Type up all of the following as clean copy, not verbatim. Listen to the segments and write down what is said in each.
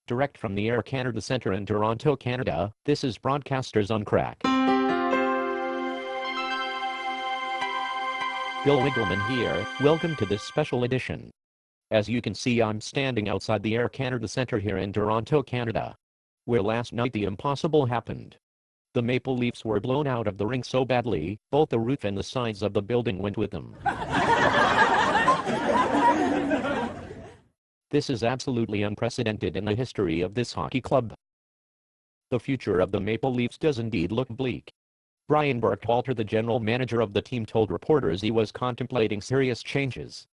Direct from the Air Canada Centre in Toronto, Canada, this is Broadcasters on Crack. Bill Wigglemen here, welcome to this special edition. As you can see, I'm standing outside the Air Canada Centre here in Toronto, Canada, where last night the impossible happened. The Maple Leafs were blown out of the rink so badly, both the roof and the sides of the building went with them. This is absolutely unprecedented in the history of this hockey club. The future of the Maple Leafs does indeed look bleak. Brian Burkhalter, the general manager of the team, told reporters he was contemplating serious changes.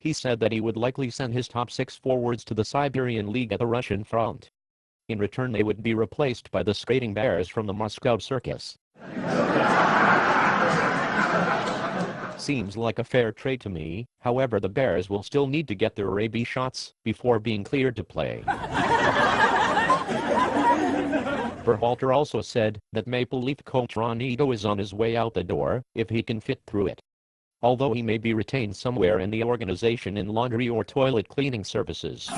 He said that he would likely send his top 6 forwards to the Siberian League at the Russian front. In return, they would be replaced by the skating bears from the Moscow Circus. Seems like a fair trade to me. However, the Bears will still need to get their AB shots before being cleared to play. Berhalter also said that Maple Leaf coach Ron Ito is on his way out the door if he can fit through it, although he may be retained somewhere in the organization in laundry or toilet cleaning services.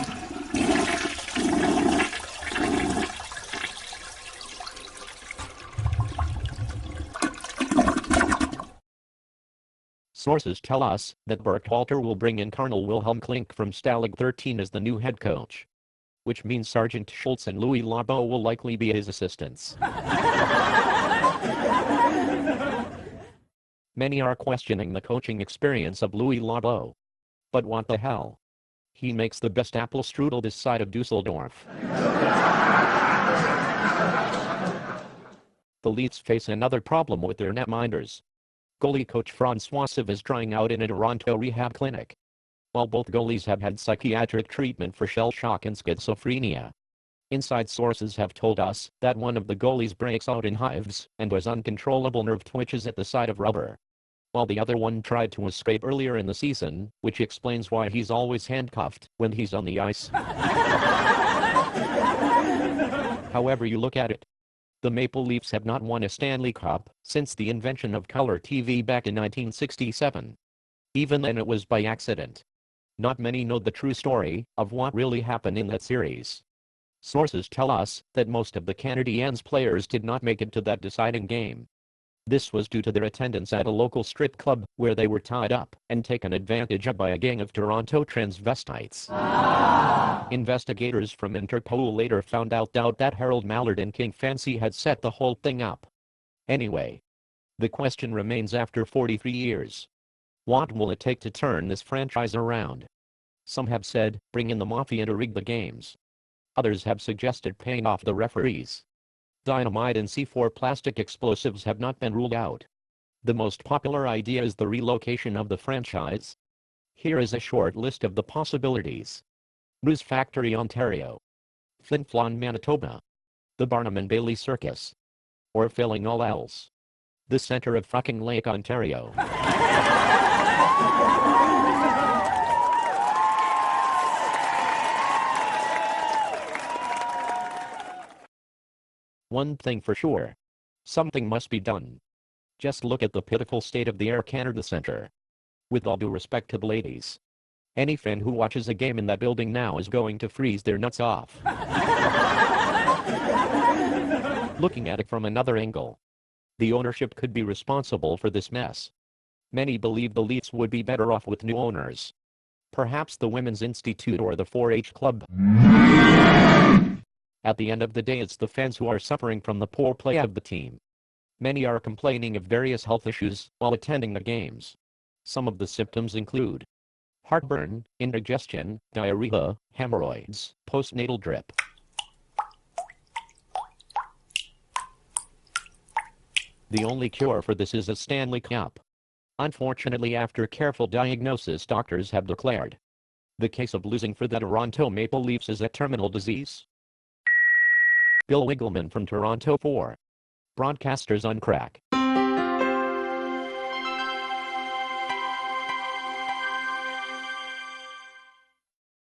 Sources tell us that Burkhalter will bring in Colonel Wilhelm Klink from Stalag 13 as the new head coach, which means Sergeant Schultz and Louis Labo will likely be his assistants. Many are questioning the coaching experience of Louis Labo. But what the hell? He makes the best apple strudel this side of Dusseldorf. The Leafs face another problem with their netminders. Goalie coach Francois Siv is trying out in a Toronto rehab clinic, while both goalies have had psychiatric treatment for shell shock and schizophrenia. Inside sources have told us that one of the goalies breaks out in hives and has uncontrollable nerve twitches at the side of rubber, while the other one tried to escape earlier in the season, which explains why he's always handcuffed when he's on the ice. However you look at it, the Maple Leafs have not won a Stanley Cup since the invention of color TV back in 1967. Even then, it was by accident. Not many know the true story of what really happened in that series. Sources tell us that most of the Canadiens players did not make it to that deciding game. This was due to their attendance at a local strip club where they were tied up and taken advantage of by a gang of Toronto transvestites. Investigators from Interpol later found out that Harold Mallard and King Fancy had set the whole thing up. Anyway, the question remains after 43 years. What will it take to turn this franchise around? Some have said, bring in the mafia to rig the games. Others have suggested paying off the referees. Dynamite and C4 plastic explosives have not been ruled out. The most popular idea is the relocation of the franchise. Here is a short list of the possibilities. Moose Factory, Ontario. Flin Flon, Manitoba. The Barnum and Bailey Circus. Or failing all else, the center of fucking Lake Ontario. One thing for sure. Something must be done. Just look at the pitiful state of the Air Canada Centre. With all due respect to the ladies, any fan who watches a game in that building now is going to freeze their nuts off. Looking at it from another angle, the ownership could be responsible for this mess. Many believe the Leafs would be better off with new owners. Perhaps the Women's Institute or the 4-H Club. At the end of the day, it's the fans who are suffering from the poor play of the team. Many are complaining of various health issues while attending the games. Some of the symptoms include heartburn, indigestion, diarrhea, hemorrhoids, postnatal drip. The only cure for this is a Stanley Cup. Unfortunately, after careful diagnosis, doctors have declared the case of losing for the Toronto Maple Leafs is a terminal disease. Bill Wigglemen from Toronto for Broadcasters on Crack.